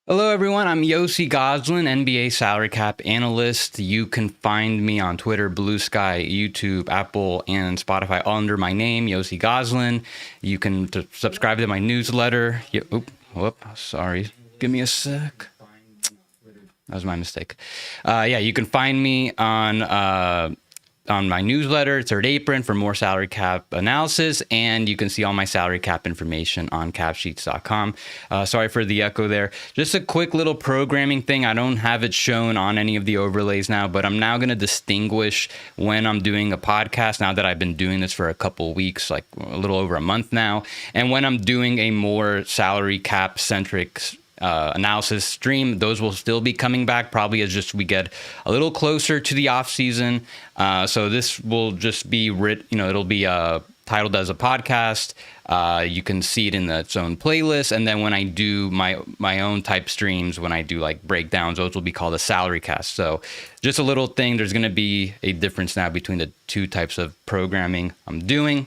Hello, everyone. I'm Yossi Goslin, NBA salary cap analyst. You can find me on Twitter, Blue Sky, YouTube, Apple, and Spotify all under my name, Yossi Goslin. You can subscribe to my newsletter. Sorry. Give me a sec. That was my mistake. You can find me on my newsletter, Third Apron, for more salary cap analysis, and you can see all my salary cap information on capsheets.com. Sorry for the echo there. Just a quick little programming thing. I don't have it shown on any of the overlays now, but I'm now going to distinguish when I'm doing a podcast, now that I've been doing this for a couple weeks, like a little over a month now, and when I'm doing a more salary cap centric analysis stream. Those will still be coming back, probably as just we get a little closer to the off season. So this will just be it'll be titled as a podcast. You can see it in its own playlist, and then when I do my own type streams, when I do like breakdowns, those will be called a salary cast. So just a little thing, there's going to be a difference now between the two types of programming I'm doing.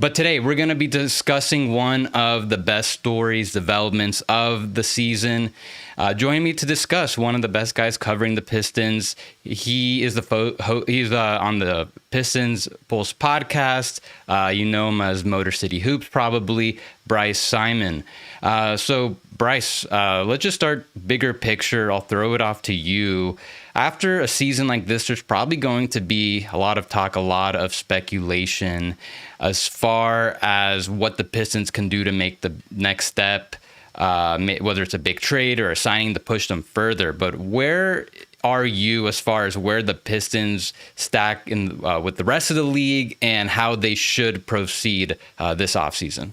But today we're going to be discussing one of the best stories, developments of the season. Joining me to discuss, one of the best guys covering the Pistons. He is he's on the Pistons Pulse podcast. You know him as Motor City Hoops, probably. Bryce Simon. So Bryce, let's just start bigger picture. I'll throw it off to you. After a season like this, there's probably going to be a lot of talk, a lot of speculation as far as what the Pistons can do to make the next step, whether it's a big trade or a signing to push them further. But where are you as far as where the Pistons stack in with the rest of the league and how they should proceed this offseason?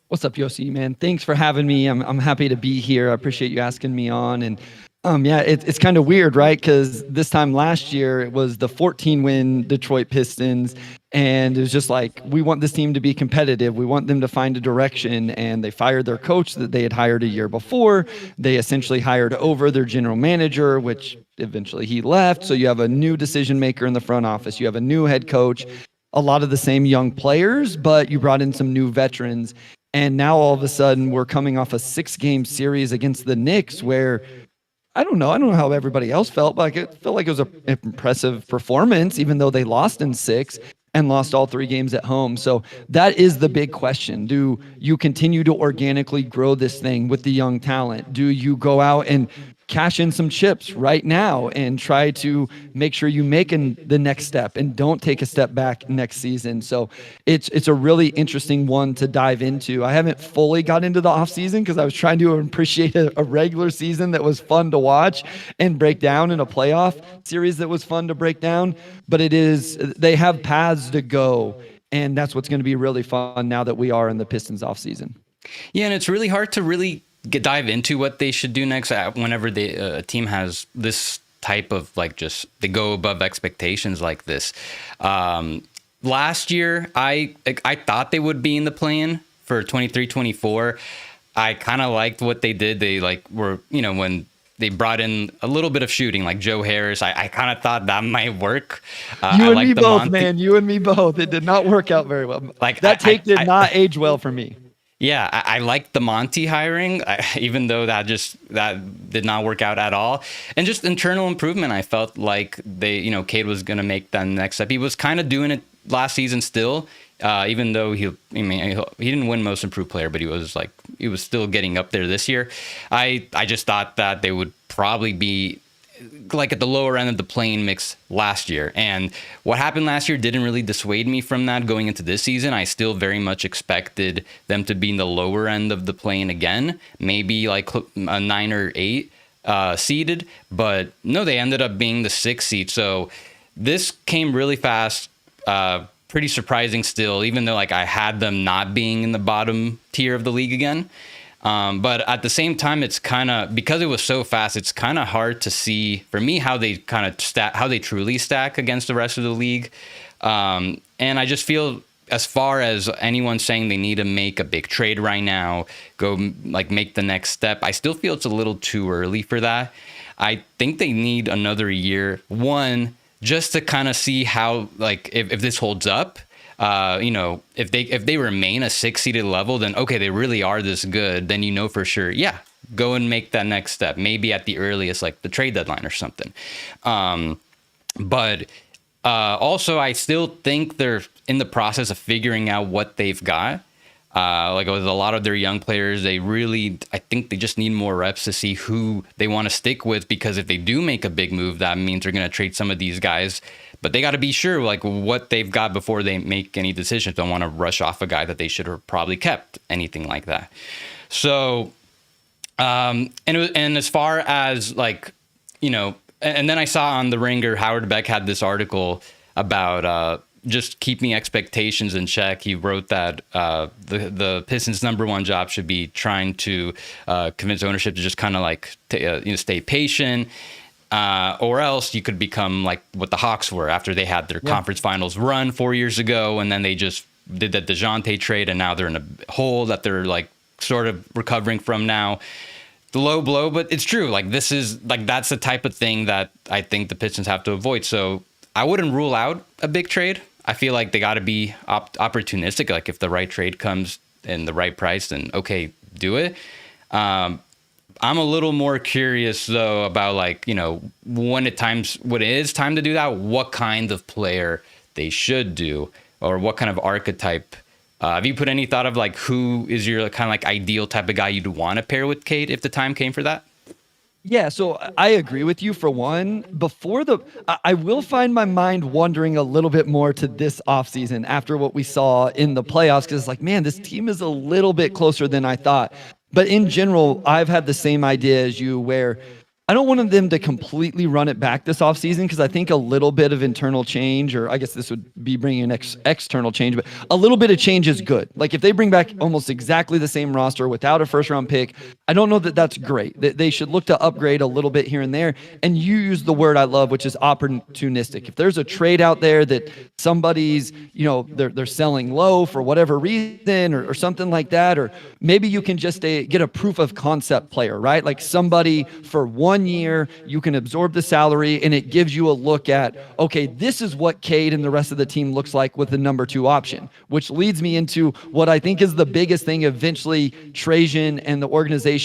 What's up, Yossi, man? Thanks for having me. I'm happy to be here. I appreciate you asking me on. And it's kind of weird, right? Because this time last year, it was the 14-win Detroit Pistons. And it was just like, we want this team to be competitive. We want them to find a direction. And they fired their coach that they had hired a year before. They essentially hired over their general manager, which eventually he left. So you have a new decision maker in the front office. You have a new head coach, a lot of the same young players, but you brought in some new veterans. And now all of a sudden we're coming off a 6-game series against the Knicks where I don't know how everybody else felt, but it felt like it was an impressive performance, even though they lost in 6 and lost all 3 games at home. So that is the big question. Do you continue to organically grow this thing with the young talent? Do you go out and cash in some chips right now and try to make sure you make the next step and don't take a step back next season? So it's a really interesting one to dive into. I haven't fully got into the off season because I was trying to appreciate a regular season that was fun to watch and break down, in a playoff series that was fun to break down. But they have paths to go, and that's what's going to be really fun now that we are in the Pistons off season. Yeah, and it's really hard to really dive into what they should do next whenever a team has this type of they go above expectations like this. Last year, I thought they would be in the play-in for 23-24. I kind of liked what they did. They were, when they brought in a little bit of shooting, like Joe Harris. I kind of thought that might work. You and me both, man. You and me both. It did not work out very well. That take did not age well for me. Yeah, I liked the Monty hiring, even though that did not work out at all. And just internal improvement, I felt like Cade was going to make that next step. He was kind of doing it last season still, even though he didn't win Most Improved Player, but he was still getting up there this year. I just thought that they would probably be at the lower end of the play-in mix last year. And what happened last year didn't really dissuade me from that going into this season. I still very much expected them to be in the lower end of the play-in again, maybe a 9 or 8 seeded. But no, they ended up being the 6th seed. So this came really fast, pretty surprising still, even though I had them not being in the bottom tier of the league again. But at the same time, it's kind of, because it was so fast, it's kind of hard to see for me how they how they truly stack against the rest of the league. And I just feel, as far as anyone saying they need to make a big trade right now, go make the next step, I still feel it's a little too early for that. I think they need another year, one, just to kind of see how, if this holds up. If they remain a 6-seeded level, then okay, they really are this good. Then for sure, yeah, go and make that next step, maybe at the earliest, like the trade deadline or something. But also, I still think they're in the process of figuring out what they've got. Like with a lot of their young players, I think they just need more reps to see who they want to stick with, because if they do make a big move, that means they're going to trade some of these guys. But they got to be sure like what they've got before they make any decisions. Don't want to rush off a guy that they should have probably kept, anything like that. So, and as far as like, and then I saw on The Ringer, Howard Beck had this article about just keeping expectations in check. He wrote that the Pistons' number one job should be trying to convince ownership to just kind of like stay patient, or else you could become like what the Hawks were after they had their conference finals run 4 years ago, and then they just did that DeJounte trade, and now they're in a hole that they're like sort of recovering from now. The low blow, but it's true. Like this is like that's the type of thing that I think the Pistons have to avoid. So I wouldn't rule out a big trade. I feel like they got to be opportunistic. Like if the right trade comes in the right price, then okay, do it. I'm a little more curious though about like, when it is time to do that, what kind of player they should do, or what kind of archetype. Have you put any thought of like who is your kind of like ideal type of guy you'd want to pair with Cade if the time came for that? Yeah, so I agree with you for one. I will find my mind wandering a little bit more to this offseason after what we saw in the playoffs, because it's like, man, this team is a little bit closer than I thought. But in general, I've had the same idea as you, where I don't want them to completely run it back this offseason, because I think a little bit of internal change, or I guess this would be bringing an external change, but a little bit of change is good. Like if they bring back almost exactly the same roster without a first-round pick, I don't know that that's great. They should look to upgrade a little bit here and there. And you use the word I love, which is opportunistic. If there's a trade out there that somebody's, they're selling low for whatever reason or something like that, or maybe you can just get a proof of concept player, right? Like somebody for 1 year, you can absorb the salary, and it gives you a look at, okay, this is what Cade and the rest of the team looks like with the number 2 option, which leads me into what I think is the biggest thing eventually Trajan and the organization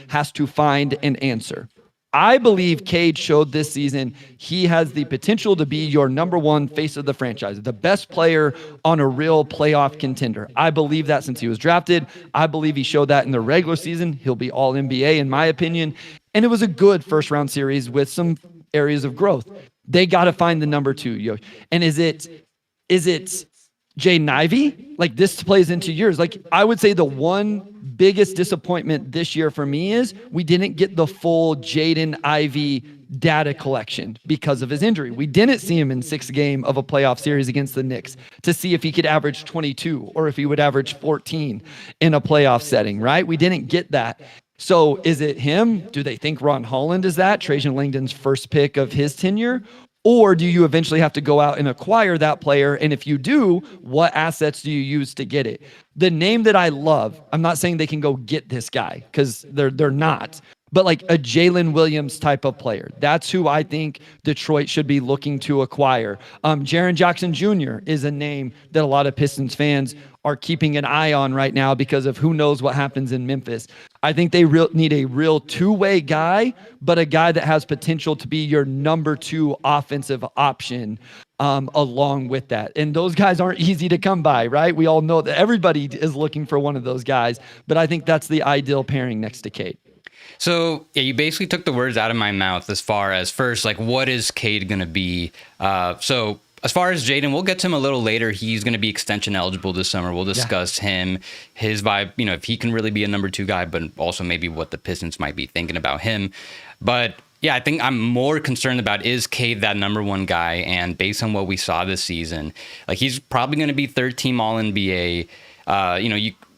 has to find and answer. I believe Cade showed this season he has the potential to be your number 1 face of the franchise, the best player on a real playoff contender. I believe that since he was drafted. I believe he showed that in the regular season. He'll be all NBA in my opinion. And it was a good first round series with some areas of growth. They got to find the number 2. And is it Jaden Ivey? Like this plays into yours. Like I would say the one biggest disappointment this year for me is we didn't get the full Jaden Ivey data collection because of his injury. We didn't see him in 6th game of a playoff series against the Knicks to see if he could average 22 or if he would average 14 in a playoff setting, right? We didn't get that. So is it him? Do they think Ron Holland is that? Trajan Langdon's first pick of his tenure? Or do you eventually have to go out and acquire that player? And if you do, what assets do you use to get it? The name that I love, I'm not saying they can go get this guy because they're not, but like a Jalen Williams type of player. That's who I think Detroit should be looking to acquire. Jaren Jackson Jr. is a name that a lot of Pistons fans are keeping an eye on right now because of who knows what happens in Memphis. I think they need a real two-way guy, but a guy that has potential to be your number 2 offensive option along with that. And those guys aren't easy to come by, right? We all know that everybody is looking for one of those guys, but I think that's the ideal pairing next to Cade. So, yeah, you basically took the words out of my mouth as far as first, like, what is Cade going to be? So as far as Jaden, we'll get to him a little later. He's going to be extension eligible this summer. We'll discuss him, his vibe, if he can really be a number 2 guy, but also maybe what the Pistons might be thinking about him. But yeah, I think I'm more concerned about, is Cade that number 1 guy? And based on what we saw this season, like he's probably going to be 3rd team All-NBA.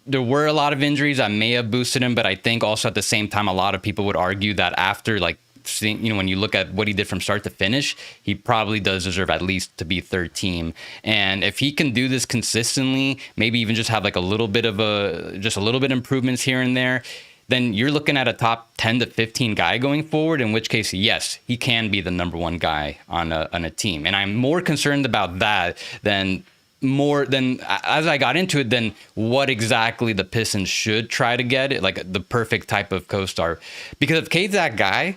There were a lot of injuries that may have boosted him, but I think also at the same time, a lot of people would argue that after when you look at what he did from start to finish, he probably does deserve at least to be 3rd team. And if he can do this consistently, maybe even just have like a little bit improvements here and there, then you're looking at a top 10 to 15 guy going forward, in which case, yes, he can be the number 1 guy on a team. And I'm more concerned about that than more than as I got into it, then what exactly the Pistons should try to get, like the perfect type of co-star. Because if Cade's that guy,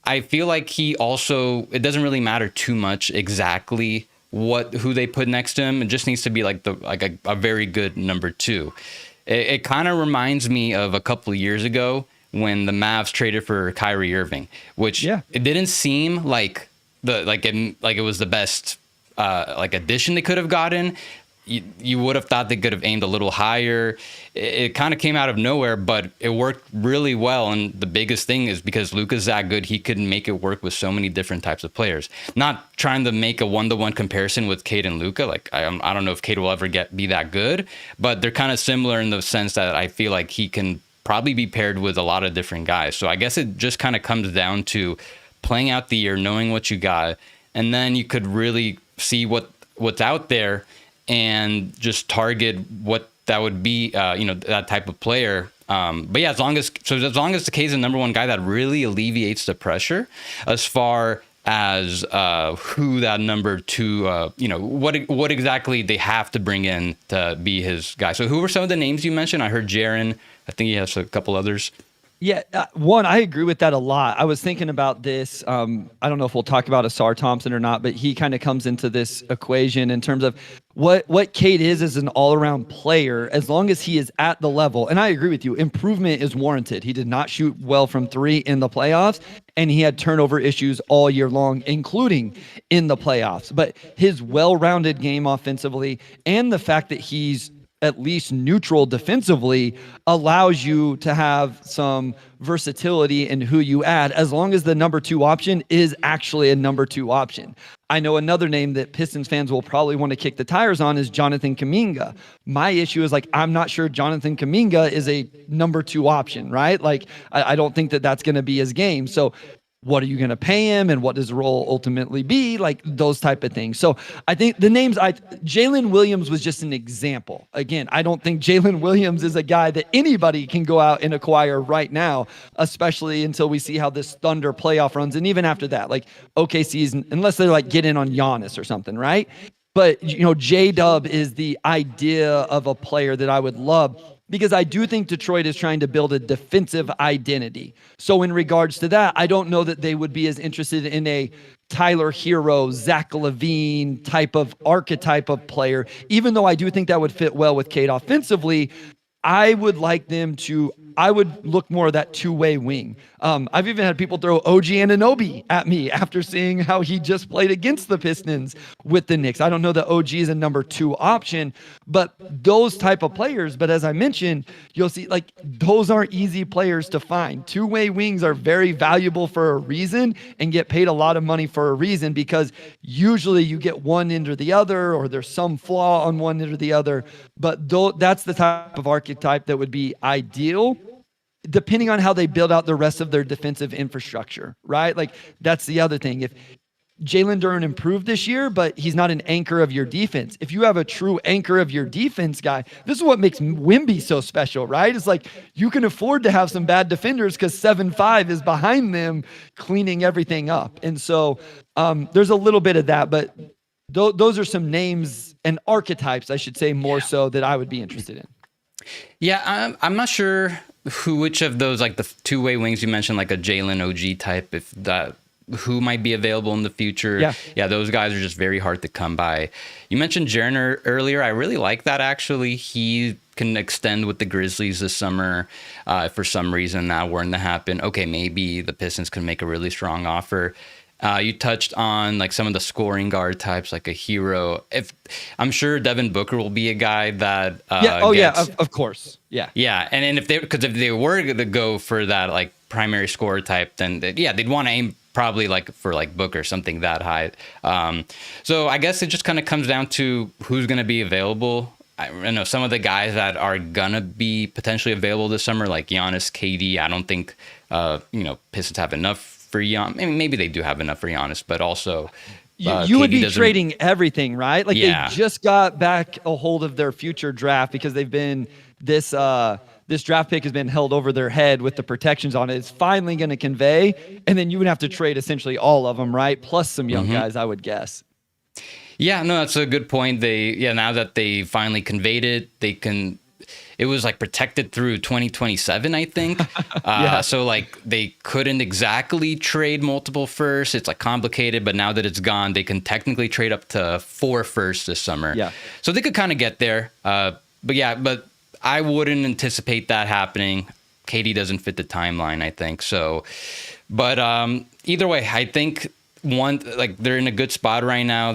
I feel like he also, it doesn't really matter too much exactly who they put next to him. It just needs to be like a very good number two. It kind of reminds me of a couple of years ago when the Mavs traded for Kyrie Irving, which it didn't seem like it was the best addition they could have gotten. You would have thought they could have aimed a little higher. It kind of came out of nowhere, but it worked really well. And the biggest thing is because Luka's that good, he could make it work with so many different types of players. Not trying to make a one-to-one comparison with Cade and Luka. Like I don't know if Cade will ever be that good, but they're kind of similar in the sense that I feel like he can probably be paired with a lot of different guys. So I guess it just kind of comes down to playing out the year, knowing what you got, and then you could really see what's out there and just target what that would be, that type of player. But yeah, as long as the Cade's the number one guy, that really alleviates the pressure as far as who that number two, what exactly they have to bring in to be his guy. So who were some of the names you mentioned? I heard Jaren. I think he has a couple others. Yeah, one, I agree with that a lot. I was thinking about this. I don't know if we'll talk about Asar Thompson or not, but he kind of comes into this equation in terms of what Cade is an all-around player, as long as he is at the level. And I agree with you. Improvement is warranted. He did not shoot well from three in the playoffs, and he had turnover issues all year long, including in the playoffs. But his well-rounded game offensively and the fact that he's at least neutral defensively allows you to have some versatility in who you add, as long as the number two option is actually a number two option. I know another name that Pistons fans will probably want to kick the tires on is Jonathan Kuminga. My issue is I'm not sure Jonathan Kuminga is a number two option, right? I don't think that that's going to be his game. So what are you going to pay him, and what does the role ultimately be? Those type of things. So I think the names, Jalen Williams was just an example. Again, I don't think Jalen Williams is a guy that anybody can go out and acquire right now, especially until we see how this Thunder playoff runs. And even after that, OKC's, unless they're get in on Giannis or something, right? But, J-Dub is the idea of a player that I would love, because I do think Detroit is trying to build a defensive identity. So in regards to that, I don't know that they would be as interested in a Tyler Hero, Zach LaVine type of archetype of player, even though I do think that would fit well with Cade offensively. I would look more at that two-way wing. I've even had people throw OG Anunoby at me after seeing how he just played against the Pistons with the Knicks. I don't know that OG is a number two option, but those type of players. But as I mentioned, you'll see those aren't easy players to find. Two-way wings are very valuable for a reason and get paid a lot of money for a reason, because usually you get one end or the other, or there's some flaw on one end or the other. But that's the type of archetype that would be ideal, depending on how they build out the rest of their defensive infrastructure, right? That's the other thing. If Jalen Duren improved this year, but he's not an anchor of your defense. If you have a true anchor of your defense guy, this is what makes Wemby so special, right? It's you can afford to have some bad defenders because 7'5" is behind them cleaning everything up. And so there's a little bit of that, but those are some names and archetypes, I should say, more so, that I would be interested in. Yeah, I'm not sure which of those, the two-way wings you mentioned, a Jalen OG type, who might be available in the future. Yeah, those guys are just very hard to come by. You mentioned Jaren earlier. I really like that, actually. He can extend with the Grizzlies this summer. For some reason that weren't to happen, okay, maybe the Pistons can make a really strong offer. You touched on some of the scoring guard types, like a Hero. I'm sure Devin Booker will be a guy that of course, and if they were to go for that primary scorer type, then they'd want to aim probably for Booker, something that high. So I guess it just kind of comes down to who's going to be available. I know some of the guys that are gonna be potentially available this summer, like Giannis, KD. I don't think Pistons have enough for Giannis. Maybe they do have enough for Giannis, but also you would be trading everything, right? They just got back a hold of their future draft, because they've been this draft pick has been held over their head with the protections on it. It's finally going to convey, and then you would have to trade essentially all of them, right? Plus some young guys, I would guess. Yeah, no, that's a good point. Now that they finally conveyed it, it was like protected through 2027, I think. Yeah. So like they couldn't exactly trade multiple firsts. It's like complicated, but now that it's gone, they can technically trade up to 4 firsts this summer. Yeah. So they could kind of get there. But I wouldn't anticipate that happening. Katie doesn't fit the timeline, I think. So, but either way, I think they're in a good spot right now.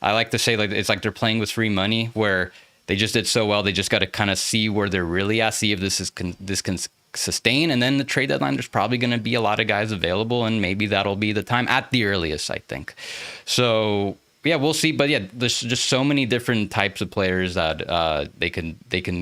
I like to say like it's like they're playing with free money where they just did so well. They just got to kind of see where they're really at, see if this can sustain. And then the trade deadline, there's probably going to be a lot of guys available, and maybe that'll be the time at the earliest, I think. So yeah, we'll see. But yeah, there's just so many different types of players that they can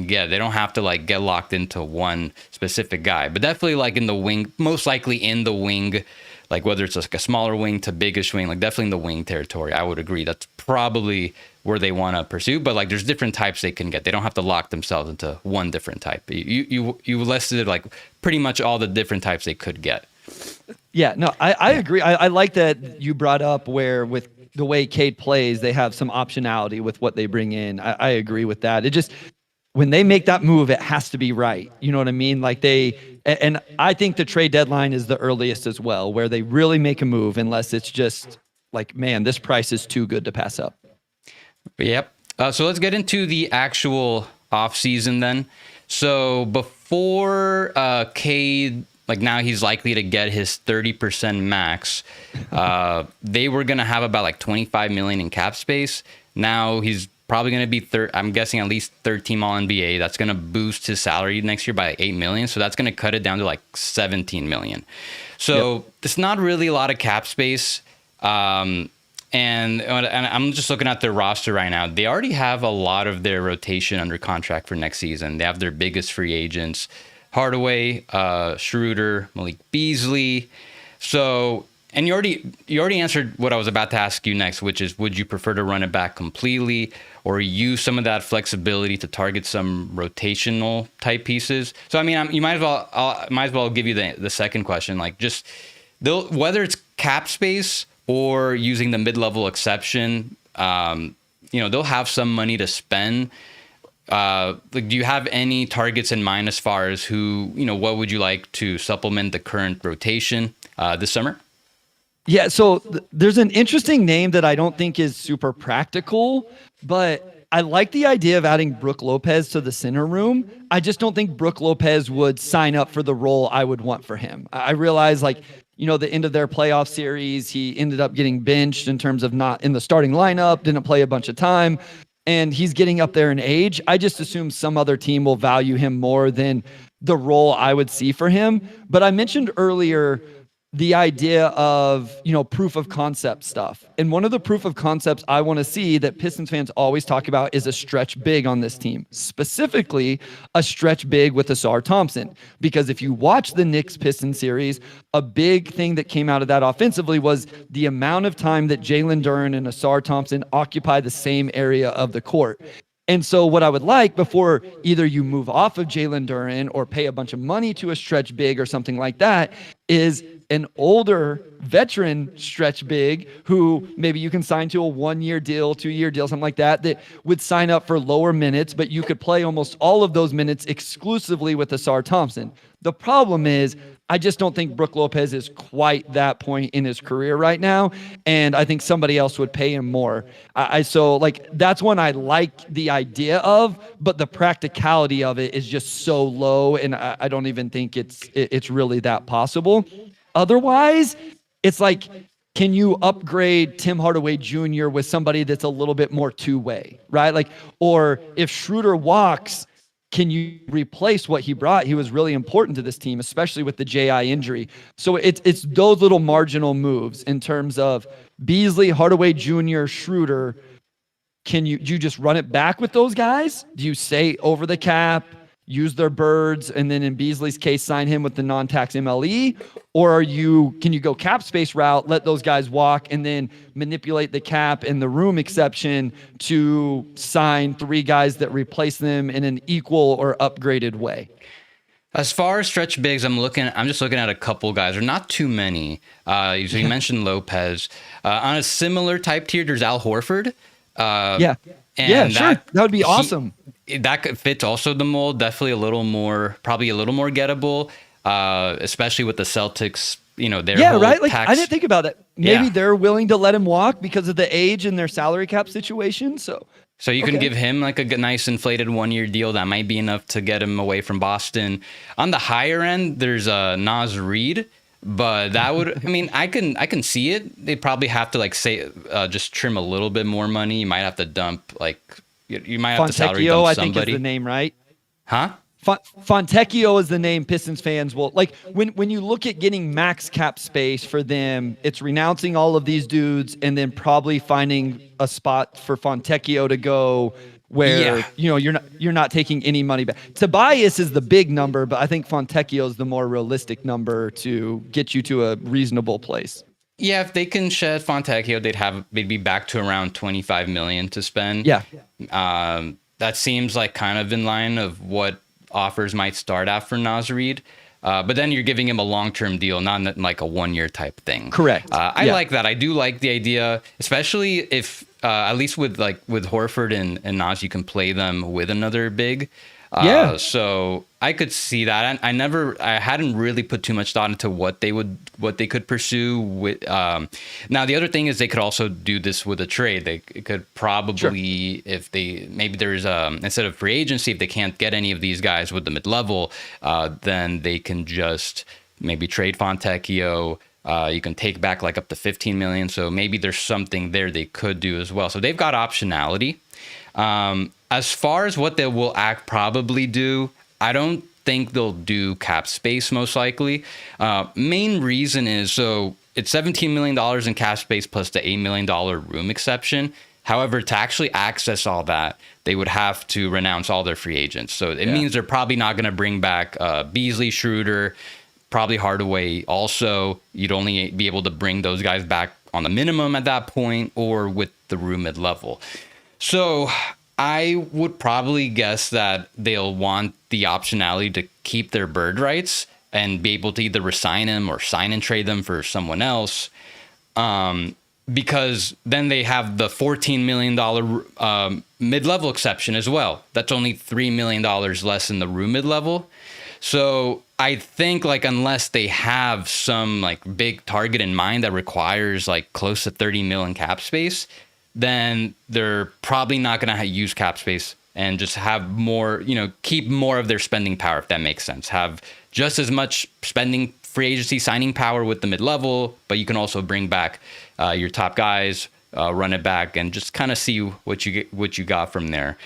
get. They don't have to like get locked into one specific guy, but definitely like in the wing, most likely in the wing. Like whether it's like a smaller wing to biggish wing, like definitely in the wing territory, I would agree. That's probably where they want to pursue. But like there's different types they can get. They don't have to lock themselves into one different type. You listed like pretty much all the different types they could get. Yeah, no, I agree. I like that you brought up where with the way Cade plays, they have some optionality with what they bring in. I agree with that. It just, when they make that move, it has to be right. You know what I mean? Like and I think the trade deadline is the earliest as well, where they really make a move, unless it's just like, man, this price is too good to pass up. Yep. So let's get into the actual offseason then. So before Cade, like now he's likely to get his 30% max. They were going to have about like 25 million in cap space. Now he's probably going to be I'm guessing at least 13 all NBA. That's going to boost his salary next year by 8 million. So that's going to cut it down to like 17 million. So It's not really a lot of cap space. And I'm just looking at their roster right now. They already have a lot of their rotation under contract for next season. They have their biggest free agents: Hardaway, Schroeder, Malik Beasley. So, and you already answered what I was about to ask you next, which is, would you prefer to run it back completely or use some of that flexibility to target some rotational type pieces? So, I mean, you might as well give you the second question. Like, just whether it's cap space or using the mid-level exception, they'll have some money to spend. Do you have any targets in mind as far as what would you like to supplement the current rotation this summer? Yeah, so there's an interesting name that I don't think is super practical, but I like the idea of adding Brook Lopez to the center room. I just don't think Brook Lopez would sign up for the role I would want for him. I realize, the end of their playoff series, he ended up getting benched in terms of not in the starting lineup, didn't play a bunch of time, and he's getting up there in age. I just assume some other team will value him more than the role I would see for him. But I mentioned earlier the idea of, proof of concept stuff. And one of the proof of concepts I want to see that Pistons fans always talk about is a stretch big on this team, specifically a stretch big with Ausar Thompson. Because if you watch the Knicks-Pistons series, a big thing that came out of that offensively was the amount of time that Jalen Duren and Ausar Thompson occupy the same area of the court. And so what I would like, before either you move off of Jalen Duren or pay a bunch of money to a stretch big or something like that, is an older veteran stretch big who maybe you can sign to a 1-year deal, 2-year deal, something like that would sign up for lower minutes, but you could play almost all of those minutes exclusively with Ausar Thompson. The problem is, I just don't think Brook Lopez is quite that point in his career right now, and I think somebody else would pay him more. So that's one I like the idea of, but the practicality of it is just so low, and I don't even think it's really that possible. Otherwise, it's like, can you upgrade Tim Hardaway Jr. with somebody that's a little bit more two-way, right? Or if Schroeder walks, can you replace what he brought? He was really important to this team, especially with the JI injury. So it's those little marginal moves in terms of Beasley, Hardaway Jr., Schroeder. Do you just run it back with those guys? Do you say over the cap, use their birds, and then in Beasley's case, sign him with the non-tax MLE? Or can you go cap space route, let those guys walk, and then manipulate the cap and the room exception to sign 3 guys that replace them in an equal or upgraded way? As far as stretch bigs, I'm just looking at a couple guys, or not too many. So you mentioned Lopez. On a similar type tier, there's Al Horford. Yeah. And Yeah, sure. That would be awesome. That could fit also the mold. Definitely probably a little more gettable, especially with the Celtics. Their whole right. Like tax. I didn't think about that. Maybe they're willing to let him walk because of the age and their salary cap situation. So you can give him like a nice inflated 1-year deal that might be enough to get him away from Boston. On the higher end, there's Naz Reid, but that would, I mean, I can see it. They probably have to just trim a little bit more money. You might have to dump you might have to salary dump somebody. I think is the name, right? Huh? Fontecchio is the name Pistons fans will like when you look at getting max cap space for them. It's renouncing all of these dudes and then probably finding a spot for Fontecchio to go where you're not taking any money back. Tobias is the big number, but I think Fontecchio is the more realistic number to get you to a reasonable place. Yeah, if they can shed Fontecchio, they'd be back to around $25 million to spend. Yeah, that seems like kind of in line of what offers might start out for Naz Reid. But then you're giving him a long-term deal, not like a 1-year type thing. Correct. I like that. I do like the idea, especially if at least with Horford and Naz, you can play them with another big. So I could see that. I hadn't really put too much thought into what they could pursue with. Now the other thing is they could also do this with a trade. They could probably, if maybe there's instead of free agency, if they can't get any of these guys with the mid-level, then they can just maybe trade Fontecchio. You can take back like up to $15 million. So maybe there's something there they could do as well. So they've got optionality. As far as what they will probably do, I don't think they'll do cap space most likely. Main reason is, so it's $17 million in cap space plus the $8 million room exception. However, to actually access all that, they would have to renounce all their free agents. So it means they're probably not going to bring back Beasley, Schroeder, probably Hardaway also. You'd only be able to bring those guys back on the minimum at that point or with the room mid-level. So I would probably guess that they'll want the optionality to keep their bird rights and be able to either resign him or sign and trade them for someone else. Because then they have the $14 million mid-level exception as well. That's only $3 million less in the room mid-level. So I think unless they have some big target in mind that requires close to 30 mil in cap space, then they're probably not going to use cap space and just have more, keep more of their spending power, if that makes sense. Have just as much spending free agency signing power with the mid-level, but you can also bring back your top guys, run it back, and just kind of see what you got from there.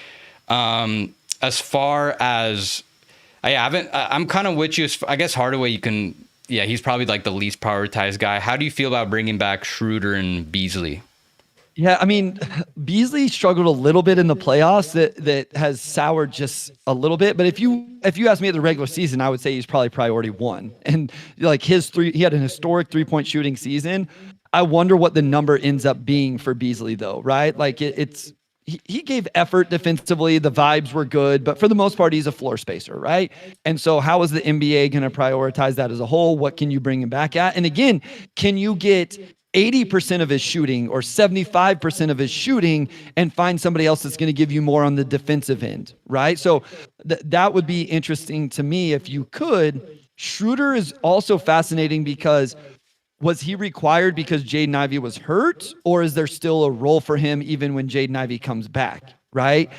As far as I'm kind of with you. I guess Hardaway, he's probably the least prioritized guy. How do you feel about bringing back Schroeder and Beasley? Yeah, I mean, Beasley struggled a little bit in the playoffs. That has soured just a little bit. But if you ask me at the regular season, I would say he's probably priority one. And he had an historic 3-point shooting season. I wonder what the number ends up being for Beasley, though, right? He gave effort defensively. The vibes were good, but for the most part, he's a floor spacer, right? And so how is the NBA going to prioritize that as a whole? What can you bring him back at? And again, can you get 80% of his shooting or 75% of his shooting and find somebody else that's going to give you more on the defensive end, right? So that would be interesting to me if you could. Schroeder is also fascinating because was he required because Jaden Ivey was hurt, or is there still a role for him even when Jaden Ivey comes back, right?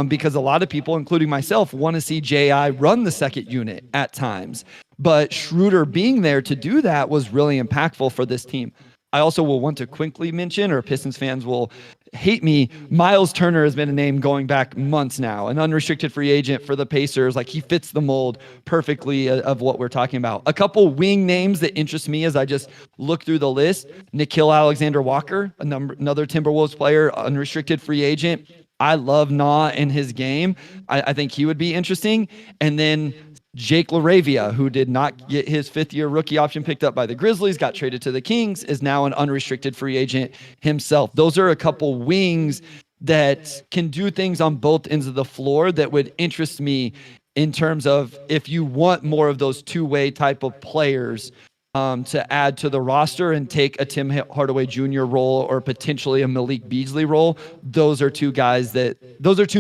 Because a lot of people, including myself, want to see J.I. run the second unit at times. But Schroeder being there to do that was really impactful for this team. I also will want to quickly mention, or Pistons fans will hate me, Miles Turner has been a name going back months now, an unrestricted free agent for the Pacers. He fits the mold perfectly of what we're talking about. A couple wing names that interest me as I just look through the list. Nickeil Alexander-Walker, another Timberwolves player, unrestricted free agent. I love Na and his game. I think he would be interesting. And then Jake LaRavia, who did not get his fifth-year rookie option picked up by the Grizzlies, got traded to the Kings, is now an unrestricted free agent himself. Those are a couple wings that can do things on both ends of the floor that would interest me in terms of if you want more of those two-way type of players to add to the roster and take a Tim Hardaway Jr. role or potentially a Malik Beasley role. Those are two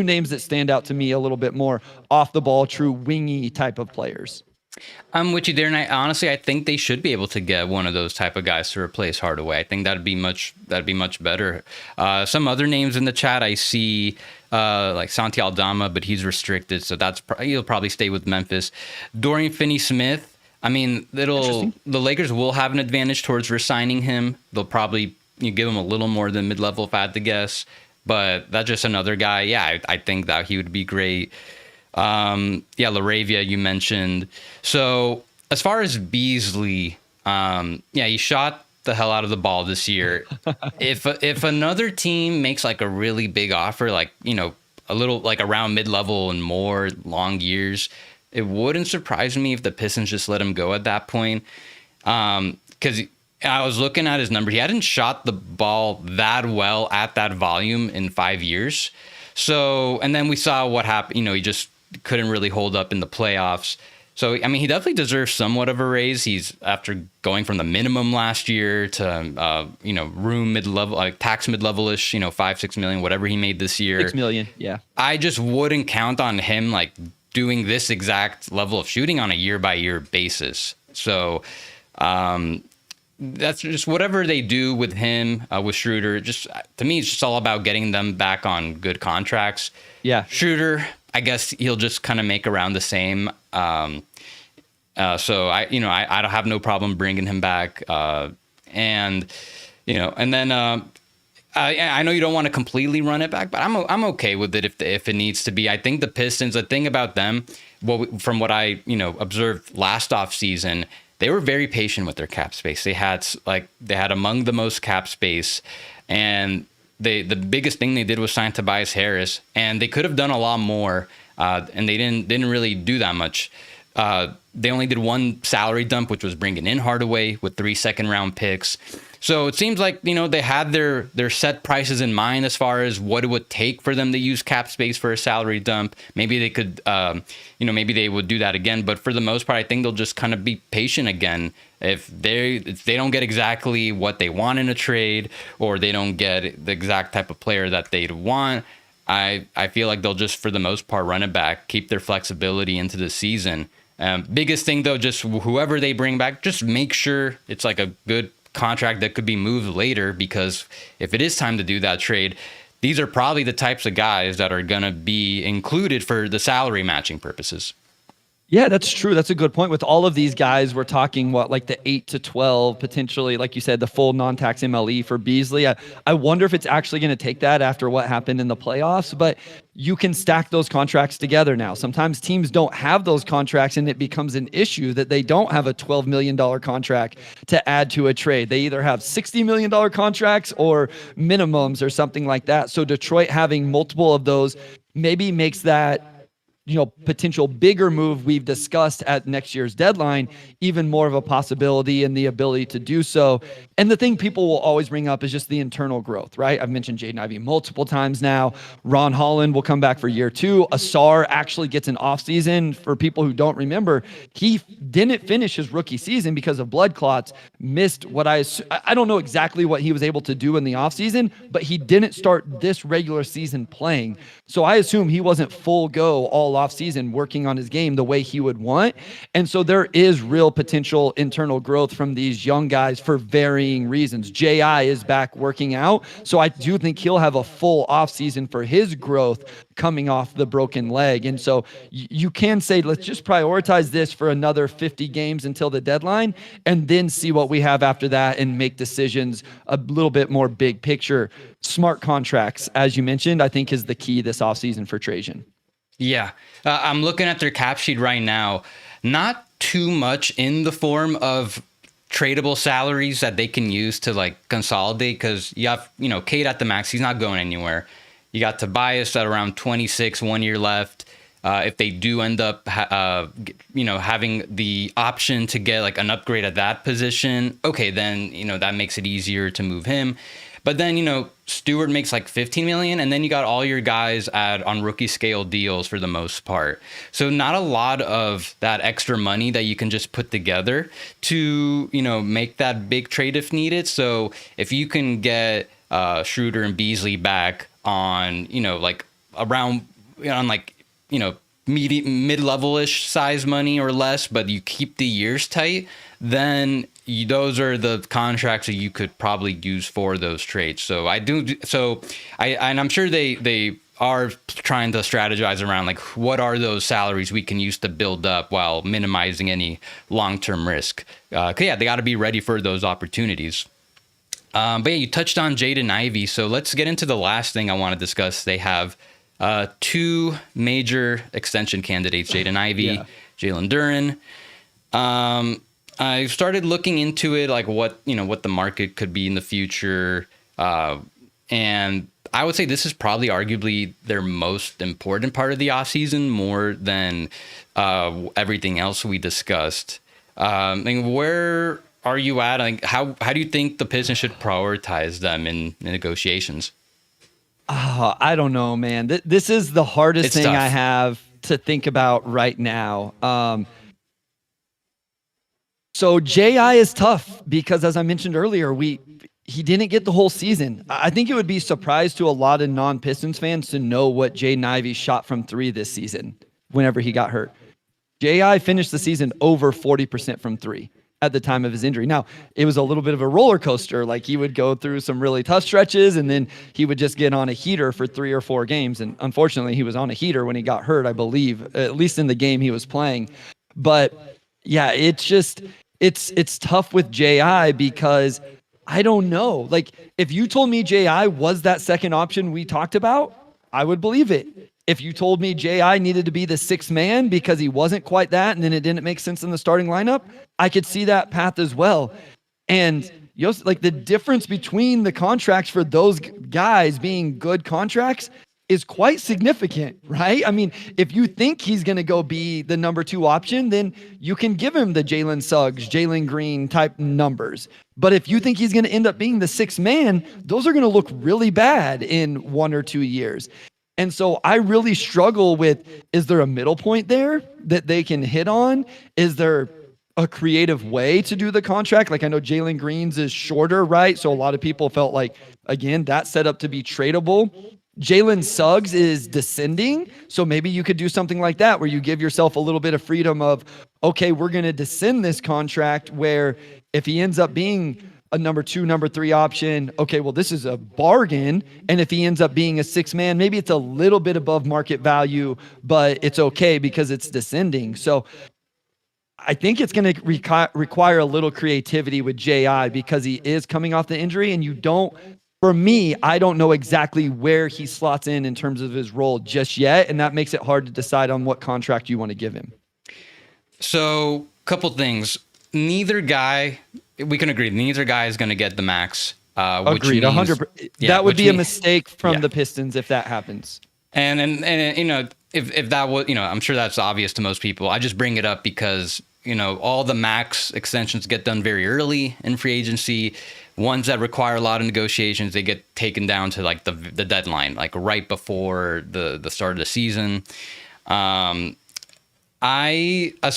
names that stand out to me a little bit more off the ball, true wingy type of players. I'm with you there, and I think they should be able to get one of those type of guys to replace Hardaway. I think that'd be much better. Some other names in the chat I see, like Santi Aldama, but he's restricted, so he'll probably stay with Memphis. Dorian Finney-Smith. I mean, the Lakers will have an advantage towards re-signing him. They'll probably give him a little more than mid-level if I had to guess, but that's just another guy. Yeah, I think that he would be great. LaRavia you mentioned. So as far as Beasley, he shot the hell out of the ball this year. If another team makes like a really big offer, like, a little like around mid-level and more long years, it wouldn't surprise me if the Pistons just let him go at that point. Because I was looking at his number. He hadn't shot the ball that well at that volume in 5 years. So, and then we saw what happened. He just couldn't really hold up in the playoffs. So, I mean, he definitely deserves somewhat of a raise. He's after going from the minimum last year to, room mid-level, like tax mid-level-ish, $5-6 million, whatever he made this year. $6 million, yeah. I just wouldn't count on him, like, doing this exact level of shooting on a year-by-year basis. So, that's just whatever they do with him, with Schroeder. Just to me, it's just all about getting them back on good contracts. Yeah. Schroeder, I guess he'll just kind of make around the same. So I don't have no problem bringing him back. And then I know you don't want to completely run it back, but I'm okay with it if it needs to be. I think the Pistons, the thing about them, from what I observed last offseason, they were very patient with their cap space. They had among the most cap space, and the biggest thing they did was sign Tobias Harris, and they could have done a lot more, and they didn't really do that much. They only did one salary dump, which was bringing in Hardaway with 3 second-round picks. So it seems like, they had their set prices in mind as far as what it would take for them to use cap space for a salary dump. Maybe they could, maybe they would do that again. But for the most part, I think they'll just kind of be patient again. If they don't get exactly what they want in a trade, or they don't get the exact type of player that they'd want, I feel like they'll just, for the most part, run it back, keep their flexibility into the season. Biggest thing, though, just whoever they bring back, just make sure it's like a good contract that could be moved later, because if it is time to do that trade, these are probably the types of guys that are going to be included for the salary matching purposes. Yeah, that's true. That's a good point. With all of these guys, we're talking like the 8 to 12, potentially, like you said, the full non-tax MLE for Beasley. I wonder if it's actually going to take that after what happened in the playoffs, but you can stack those contracts together now. Sometimes teams don't have those contracts, and it becomes an issue that they don't have a $12 million contract to add to a trade. They either have $60 million contracts or minimums or something like that. So Detroit having multiple of those maybe makes that potential bigger move we've discussed at next year's deadline even more of a possibility, and the ability to do so. And the thing people will always bring up is just the internal growth, right? I've mentioned Jaden Ivey multiple times now. Ron Holland will come back for year 2. Asar actually gets an offseason. For people who don't remember, he didn't finish his rookie season because of blood clots, missed what I don't know exactly what he was able to do in the offseason, but he didn't start this regular season playing. So I assume he wasn't full go all offseason working on his game the way he would want. And so there is real potential internal growth from these young guys for varying reasons. J.I. is back working out, so I do think he'll have a full offseason for his growth coming off the broken leg. And so you can say, let's just prioritize this for another 50 games until the deadline, and then see what we have after that and make decisions a little bit more big picture. Smart contracts, as you mentioned, I think is the key this offseason for Trajan. Yeah, I'm looking at their cap sheet right now. Not too much in the form of tradable salaries that they can use to like consolidate, because you have, Cade at the max. He's not going anywhere. You got Tobias at around 26, 1 year left. If they do end up, having the option to get like an upgrade at that position, okay, then, that makes it easier to move him. But then, Stewart makes like 15 million, and then you got all your guys on rookie scale deals for the most part. So not a lot of that extra money that you can just put together to, make that big trade if needed. So if you can get Schroeder and Beasley back on, like around on like, mid-level-ish size money or less, but you keep the years tight, then those are the contracts that you could probably use for those trades. So and I'm sure they are trying to strategize around like what are those salaries we can use to build up while minimizing any long-term risk. They got to be ready for those opportunities. But yeah, you touched on Jaden Ivey, so let's get into the last thing I want to discuss. They have two major extension candidates, Jaden Ivey, Jalen Duren. I started looking into it, like what the market could be in the future. And I would say this is probably arguably their most important part of the offseason, more than everything else we discussed. Where are you at? Like, how do you think the Pistons should prioritize them in negotiations? Oh, I don't know, man. This is the hardest thing tough. I have to think about right now. So J.I. is tough because, as I mentioned earlier, he didn't get the whole season. I think it would be a surprise to a lot of non-Pistons fans to know what Jaden Ivey shot from three this season whenever he got hurt. J.I. finished the season over 40% from three at the time of his injury. Now, it was a little bit of a roller coaster. Like, he would go through some really tough stretches, and then he would just get on a heater for 3 or 4 games. And unfortunately, he was on a heater when he got hurt, I believe, at least in the game he was playing. But yeah, it's tough with J.I. because I don't know. Like, if you told me J.I. was that second option we talked about, I would believe it. If you told me J.I. needed to be the sixth man because he wasn't quite that, and then it didn't make sense in the starting lineup, I could see that path as well. And like, the difference between the contracts for those guys being good contracts is quite significant, right? I mean, if you think he's going to go be the number 2 option, then you can give him the Jalen Suggs, Jalen Green type numbers. But if you think he's going to end up being the sixth man, those are going to look really bad in 1 or 2 years. And so I really struggle with, is there a middle point there that they can hit on? Is there a creative way to do the contract? Like, I know Jalen Green's is shorter, right? So a lot of people felt like, again, that's set up to be tradable. Jalen Suggs is descending, so maybe you could do something like that where you give yourself a little bit of freedom of, okay, we're going to descend this contract where if he ends up being a number 2, number 3 option, okay, well, this is a bargain. And if he ends up being a sixth man, maybe it's a little bit above market value, but it's okay because it's descending. So I think it's going to require a little creativity with J.I. because he is coming off the injury, and for me, I don't know exactly where he slots in terms of his role just yet, and that makes it hard to decide on what contract you want to give him. So, couple things. Neither guy, we can agree, neither guy is going to get the max. Agreed, 100%. That would be a mistake from the Pistons if that happens. And if that was, I'm sure that's obvious to most people. I just bring it up because, all the max extensions get done very early in free agency. Ones that require a lot of negotiations, they get taken down to like the deadline, like right before the start of the season. As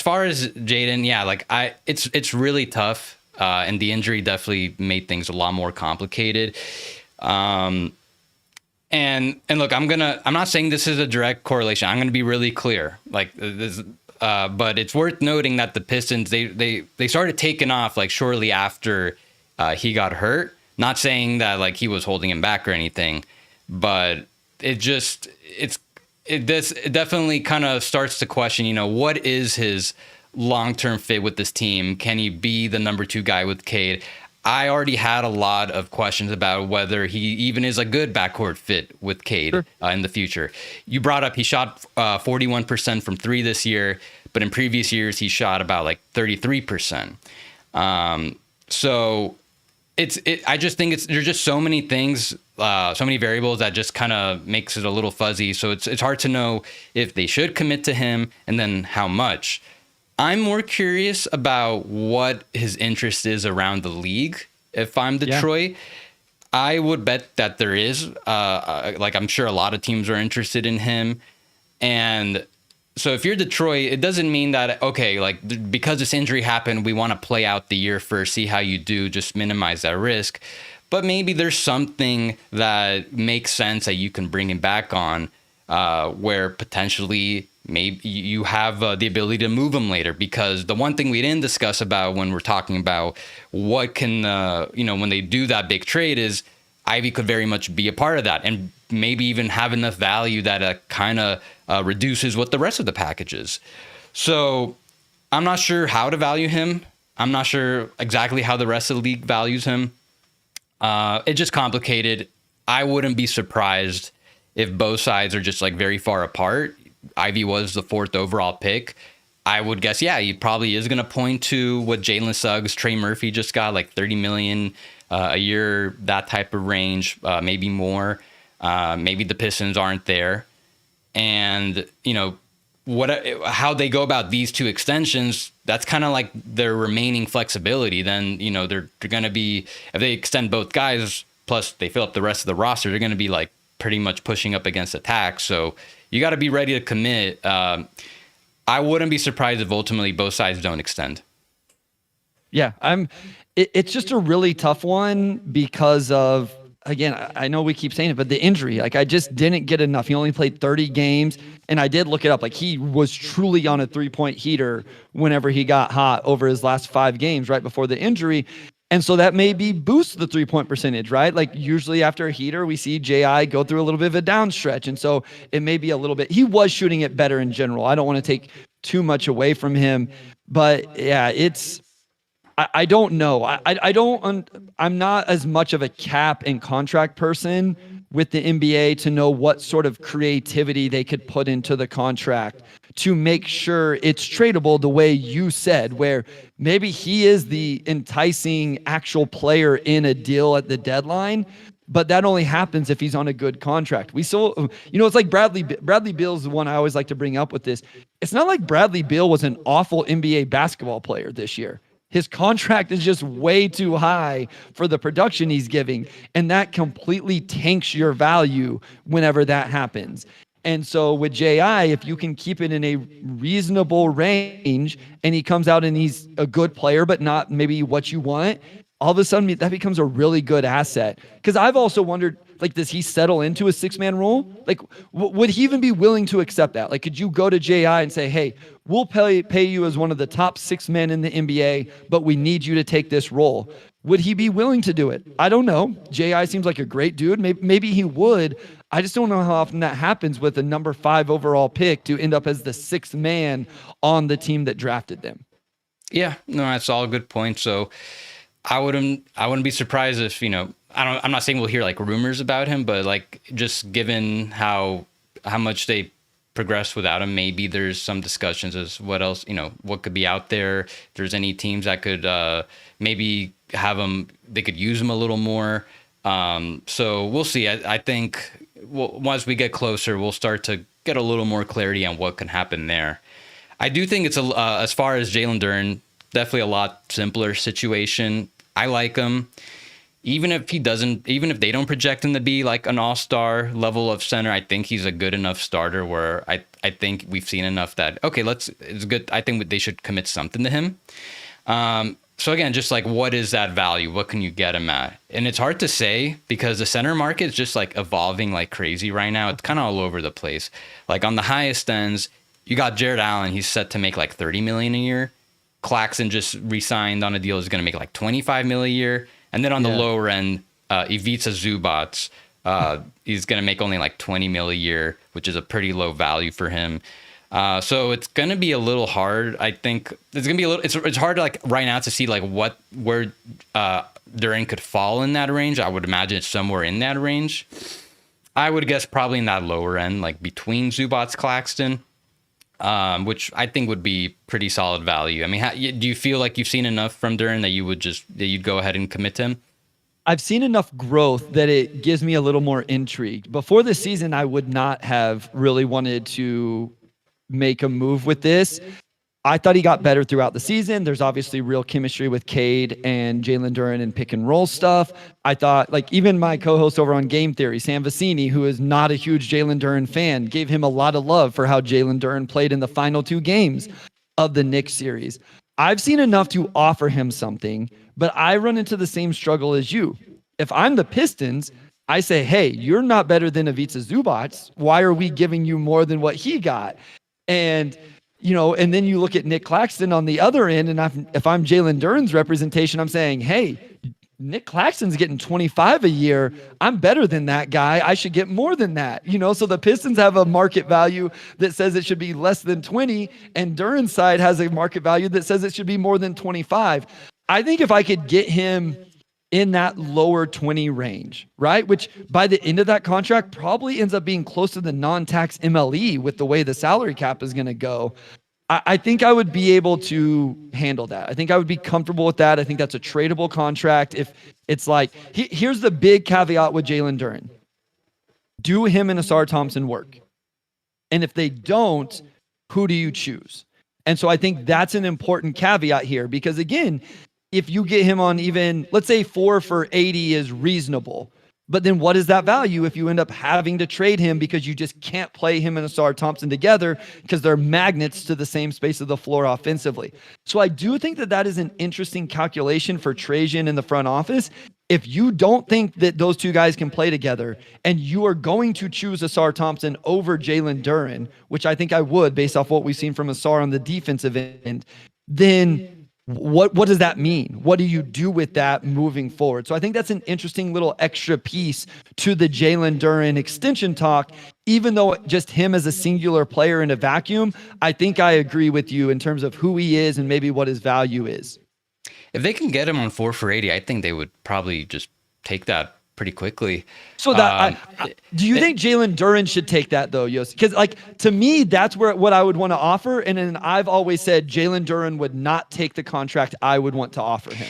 far as Jaden, it's really tough. And the injury definitely made things a lot more complicated. And look, I'm not saying this is a direct correlation. I'm going to be really clear. Like this, but it's worth noting that the Pistons, they started taking off like shortly after he got hurt. Not saying that like he was holding him back or anything, but it definitely kind of starts to question, what is his long-term fit with this team? Can he be the number 2 guy with Cade? I already had a lot of questions about whether he even is a good backcourt fit with Cade in the future. You brought up he shot 41% from 3 this year, but in previous years he shot about like 33%. So I just think there's just so many things, so many variables that just kind of makes it a little fuzzy. So it's hard to know if they should commit to him and then how much. I'm more curious about what his interest is around the league. If I'm Detroit, I would bet that there is. Like, I'm sure a lot of teams are interested in him. And so if you're Detroit, it doesn't mean that, okay, like because this injury happened, we want to play out the year first, see how you do, just minimize that risk. But maybe there's something that makes sense that you can bring him back on, where potentially maybe you have the ability to move him later. Because the one thing we didn't discuss about when we're talking about what can, when they do that big trade is Ivey could very much be a part of that and maybe even have enough value that kind of reduces what the rest of the package is. So I'm not sure how to value him. I'm not sure exactly how the rest of the league values him. It's just complicated. I wouldn't be surprised if both sides are just like very far apart. Ivey was the 4th overall pick. I would guess, yeah, he probably is going to point to what Jalen Suggs, Trey Murphy just got, like $30 million a year, that type of range, maybe more. Maybe the Pistons aren't there. And, how they go about these two extensions, that's kind of like their remaining flexibility. Then, they're going to be, if they extend both guys, plus they fill up the rest of the roster, they're going to be like pretty much pushing up against attack. So you got to be ready to commit. I wouldn't be surprised if ultimately both sides don't extend. Yeah, it's just a really tough one because of, again, I know we keep saying it, but the injury, like I just didn't get enough. He only played 30 games, and I did look it up. Like he was truly on a 3-point heater whenever he got hot over his last 5 games right before the injury. And so that maybe boosts the 3-point percentage, right? Like usually after a heater, we see J.I. go through a little bit of a down stretch. And so it may be a little bit, he was shooting it better in general. I don't want to take too much away from him, but yeah, I don't know. I'm not as much of a cap and contract person with the NBA to know what sort of creativity they could put into the contract to make sure it's tradable the way you said, where maybe he is the enticing actual player in a deal at the deadline, but that only happens if he's on a good contract. We still, it's like Bradley Beal's the one I always like to bring up with this. It's not like Bradley Beal was an awful NBA basketball player this year. His contract is just way too high for the production he's giving, and that completely tanks your value whenever that happens. And so with J.I., if you can keep it in a reasonable range and he comes out and he's a good player, but not maybe what you want, all of a sudden that becomes a really good asset. Because I've also wondered, like, does he settle into a 6-man role? Like, would he even be willing to accept that? Like, could you go to J.I. and say, hey, we'll pay you as one of the top 6 men in the NBA, but we need you to take this role? Would he be willing to do it? I don't know. J.I. seems like a great dude. Maybe he would. I just don't know how often that happens with a number 5 overall pick to end up as the 6th man on the team that drafted them. Yeah, no, that's all a good point. So I wouldn't be surprised if, I'm not saying we'll hear like rumors about him, but like just given how much they progressed without him, maybe there's some discussions as what else, what could be out there. If there's any teams that could maybe have him, they could use him a little more. So we'll see. I think once we get closer, we'll start to get a little more clarity on what can happen there. I do think it's as far as Jalen Duren, definitely a lot simpler situation. I like him. Even if they don't project him to be like an all-star level of center, I think he's a good enough starter where I think we've seen enough that, okay, it's good. I think they should commit something to him. So again, just like, what is that value? What can you get him at? And it's hard to say because the center market is just like evolving like crazy right now. It's kind of all over the place. Like on the highest ends, you got Jared Allen. He's set to make like $30 million a year. Claxton just re-signed on a deal. Is going to make like $25 million a year. And then on the lower end, Ivica Zubac, he's going to make only like $20 million a year, which is a pretty low value for him. So it's going to be a little hard. I think it's going to be it's hard to like right now to see like where Duren could fall in that range. I would imagine it's somewhere in that range. I would guess probably in that lower end, like between Zubac, Claxton, which I think would be pretty solid value. I mean, do you feel like you've seen enough from Duren that you'd go ahead and commit to him? I've seen enough growth that it gives me a little more intrigued. Before the season, I would not have really wanted to make a move with this. I thought he got better throughout the season. There's obviously real chemistry with Cade and Jalen Duren and pick and roll stuff. I thought, like, even my co-host over on Game Theory, Sam Vecini, who is not a huge Jalen Duren fan, gave him a lot of love for how Jalen Duren played in the final 2 games of the Knicks series. I've seen enough to offer him something, but I run into the same struggle as you. If I'm the Pistons, I say, hey, you're not better than Ivica Zubac. Why are we giving you more than what he got? And and then you look at Nick Claxton on the other end, and if I'm Jalen Duren's representation, I'm saying, hey, Nick Claxton's getting 25 a year. I'm better than that guy. I should get more than that. So the Pistons have a market value that says it should be less than 20, and Duren's side has a market value that says it should be more than 25. I think if I could get him in that lower 20 range, right? Which by the end of that contract probably ends up being close to the non-tax MLE with the way the salary cap is going to go. I think I would be able to handle that. I think I would be comfortable with that. I think that's a tradable contract. If it's like, here's the big caveat with Jalen Duren. Do him and Asar Thompson work? And if they don't, who do you choose? And so I think that's an important caveat here, because again, if you get him on even, let's say 4 for 80 is reasonable, but then what is that value if you end up having to trade him because you just can't play him and Asar Thompson together because they're magnets to the same space of the floor offensively? So I do think that is an interesting calculation for Trajan in the front office. If you don't think that those two guys can play together and you are going to choose Asar Thompson over Jalen Duren, which I think I would based off what we've seen from Asar on the defensive end, then what does that mean? What do you do with that moving forward? So I think that's an interesting little extra piece to the Jalen Duren extension talk. Even though just him as a singular player in a vacuum, I think I agree with you in terms of who he is and maybe what his value is. If they can get him on 4 for 80, I think they would probably just take that pretty quickly. So that do you think Jalen Duren should take that though, Yossi? Because to me, that's what I would want to offer. And then I've always said Jalen Duren would not take the contract I would want to offer him.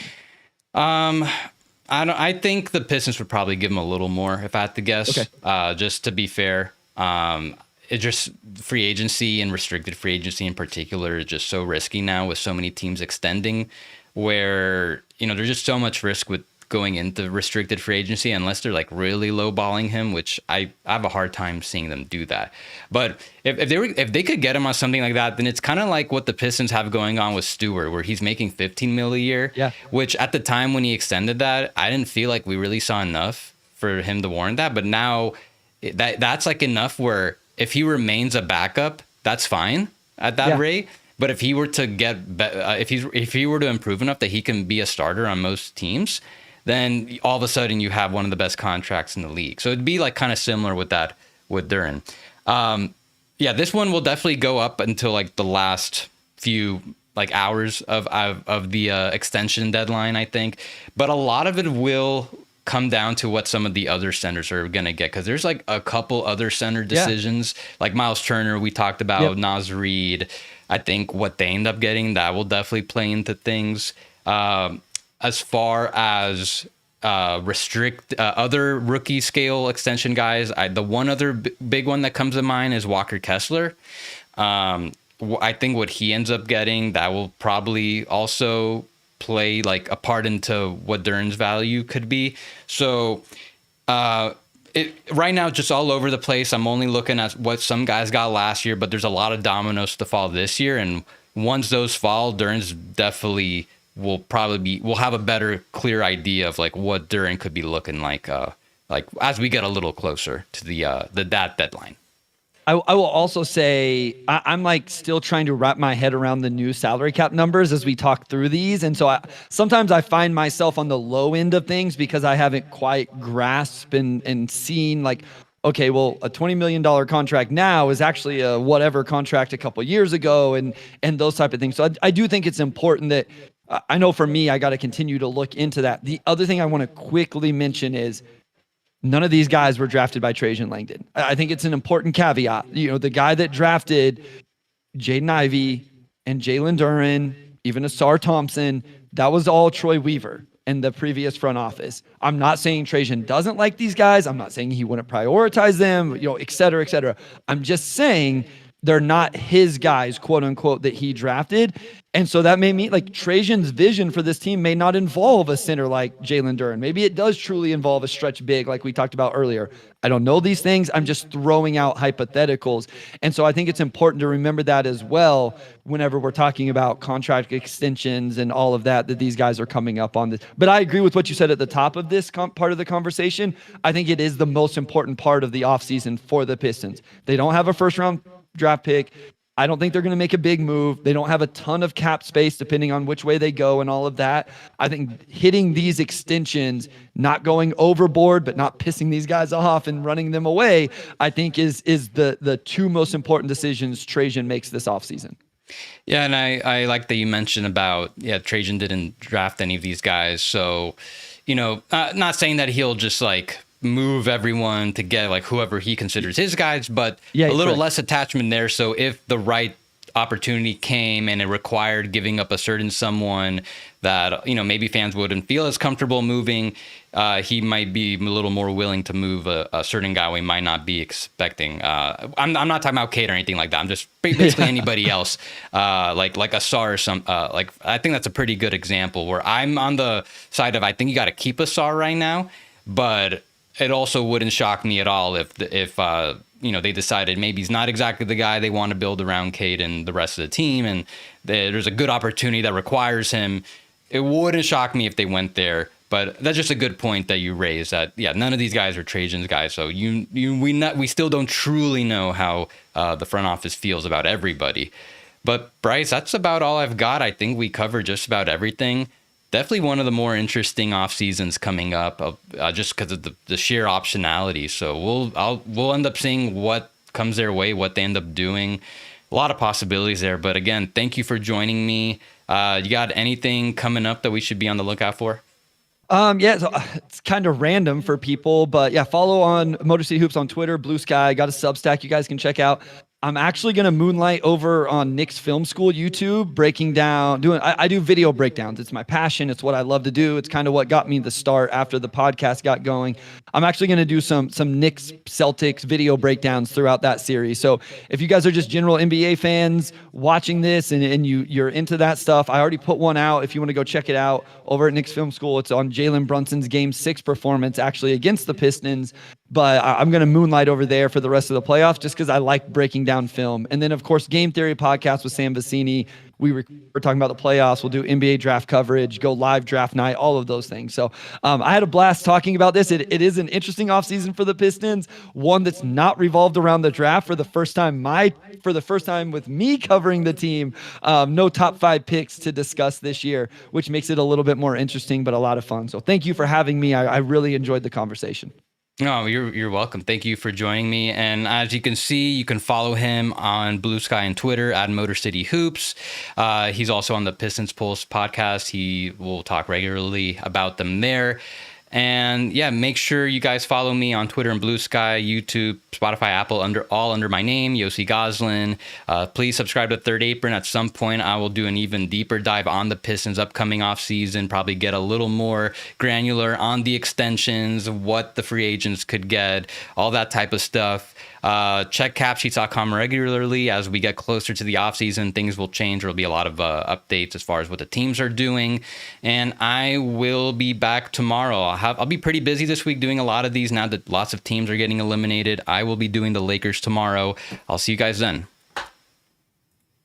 I think the Pistons would probably give him a little more if I had to guess. Okay. Just to be fair. It just free agency and restricted free agency in particular is just so risky now with so many teams extending, where there's just so much risk with going into restricted free agency unless they're like really lowballing him, which I have a hard time seeing them do that. But if they could get him on something like that, then it's kind of like what the Pistons have going on with Stewart, where he's making $15 million a year. Yeah. Which at the time when he extended that, I didn't feel like we really saw enough for him to warrant that. But now that's like enough where if he remains a backup, that's fine at that rate. But if he were to if he were to improve enough that he can be a starter on most teams, then all of a sudden you have one of the best contracts in the league. So it'd be like kind of similar with that with Duren. This one will definitely go up until like the last few like hours of the extension deadline, I think. But a lot of it will come down to what some of the other centers are going to get, because there's like a couple other center decisions, like Miles Turner we talked about, Naz Reid. I think what they end up getting, that will definitely play into things. As far as other rookie scale extension guys, the one other big one that comes to mind is Walker Kessler. I think what he ends up getting, that will probably also play like a part into what Duren's value could be. So right now, just all over the place. I'm only looking at what some guys got last year, but there's a lot of dominoes to fall this year. And once those fall, Duren's definitely we'll have a better, clear idea of like what Duren could be looking like as we get a little closer to that deadline. I will also say I'm like still trying to wrap my head around the new salary cap numbers as we talk through these. And so sometimes I find myself on the low end of things because I haven't quite grasped and seen like, okay, well, a $20 million contract now is actually a whatever contract a couple years ago and those type of things. So I do think it's important that I know for me, I got to continue to look into that. The other thing I want to quickly mention is none of these guys were drafted by Trajan Langdon. I think it's an important caveat. The guy that drafted Jaden Ivey and Jalen Duren, even Asar Thompson, that was all Troy Weaver and the previous front office. I'm not saying Trajan doesn't like these guys. I'm not saying he wouldn't prioritize them, et cetera, et cetera. I'm just saying they're not his guys, quote unquote, that he drafted. And so that may mean like Trajan's vision for this team may not involve a center like Jalen Duren. Maybe it does truly involve a stretch big like we talked about earlier. I don't know these things. I'm just throwing out hypotheticals. And so I think it's important to remember that as well whenever we're talking about contract extensions and all of that these guys are coming up on this. But I agree with what you said at the top of this part of the conversation. I think it is the most important part of the offseason for the Pistons. They don't have a first round draft pick. I don't think they're going to make a big move. They don't have a ton of cap space depending on which way they go and all of that. I think hitting these extensions, not going overboard, but not pissing these guys off and running them away, I think is the two most important decisions Trajan makes this offseason. Yeah, and I like that you mentioned about, Trajan didn't draft any of these guys. So, not saying that he'll just like move everyone to get like whoever he considers his guys, but a little less attachment there. So if the right opportunity came and it required giving up a certain someone that, maybe fans wouldn't feel as comfortable moving, he might be a little more willing to move a certain guy we might not be expecting. I'm not talking about Cade or anything like that. I'm just basically anybody else, like a Sar or some, I think that's a pretty good example where I'm on the side of, I think you got to keep a Sar right now, but it also wouldn't shock me at all if they decided maybe he's not exactly the guy they want to build around Cade and the rest of the team, and there's a good opportunity that requires him. It wouldn't shock me if they went there, but that's just a good point that you raised. That none of these guys are Trajan's guys, so we still don't truly know how the front office feels about everybody. But Bryce, that's about all I've got. I think we covered just about everything. Definitely one of the more interesting off seasons coming up, just because of the sheer optionality. So we'll end up seeing what comes their way, what they end up doing. A lot of possibilities there. But again, thank you for joining me. You got anything coming up that we should be on the lookout for? So it's kind of random for people, but follow on Motor City Hoops on Twitter, Blue Sky. Got a Substack you guys can check out. I'm actually going to moonlight over on Nick's Film School YouTube, breaking down, I do video breakdowns. It's my passion. It's what I love to do. It's kind of what got me the start after the podcast got going. I'm actually going to do some Knicks Celtics video breakdowns throughout that series. So if you guys are just general NBA fans watching this and you're into that stuff, I already put one out. If you want to go check it out over at Nick's Film School, it's on Jalen Brunson's Game 6 performance actually against the Pistons. But I'm going to moonlight over there for the rest of the playoffs just because I like breaking down film. And then, of course, Game Theory podcast with Sam Vecini. We're talking about the playoffs. We'll do NBA draft coverage, go live draft night, all of those things. So I had a blast talking about this. It is an interesting offseason for the Pistons, one that's not revolved around the draft for the first time with me covering the team. No top 5 picks to discuss this year, which makes it a little bit more interesting, but a lot of fun. So thank you for having me. I really enjoyed the conversation. No, you're welcome. Thank you for joining me. And as you can see, you can follow him on Blue Sky and Twitter at Motor City Hoops. He's also on the Pistons Pulse podcast. He will talk regularly about them there. And make sure you guys follow me on Twitter and Blue Sky, YouTube, Spotify, Apple, under my name, Yossi Goslin. Please subscribe to Third Apron. At some point, I will do an even deeper dive on the Pistons' upcoming offseason, probably get a little more granular on the extensions, what the free agents could get, all that type of stuff. Check capsheets.com regularly. As we get closer to the offseason, things will change. There will be a lot of updates as far as what the teams are doing. And I will be back tomorrow. I'll be pretty busy this week doing a lot of these now that lots of teams are getting eliminated. I will be doing the Lakers tomorrow. I'll see you guys then.